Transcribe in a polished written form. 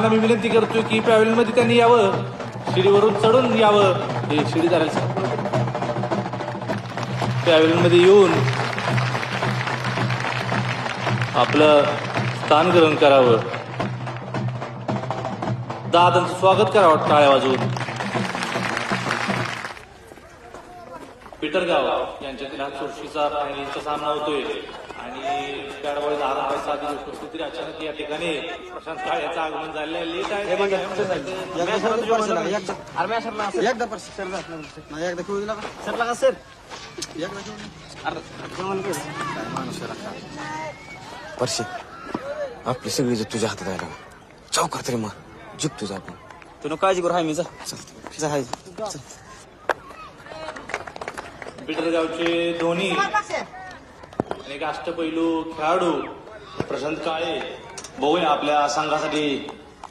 सर्वांना मी विनंती करतोय की पॅव्हलियनमध्ये त्यांनी यावं, शिडीवरून चढून यावं. हे शिडी धरायला सांग. पॅव्हलियनमध्ये येऊन आपलं स्थान ग्रहण करावं. दादांचं स्वागत करावं टाळ्या वाजवून. पीटर गाव यांच्यातील हा चुरशीचा फायनलचा सामना होतोय आणि पॅड बॉयज आरामाचा आधी उपस्थिती अचानक या ठिकाणी प्रशांत काळेचं आगमन झालेलं आहे. लेट आहे परशे आपली सगळी जग तुझ्या हातात आहे. चौकार तरी मग जिंक तुझा आपण. तुला काळजी करू हाय मी जा. पीटर गावचे दोन्ही एक अष्टपैलू खेळाडू प्रशांत काळे बघूया आपल्या संघासाठी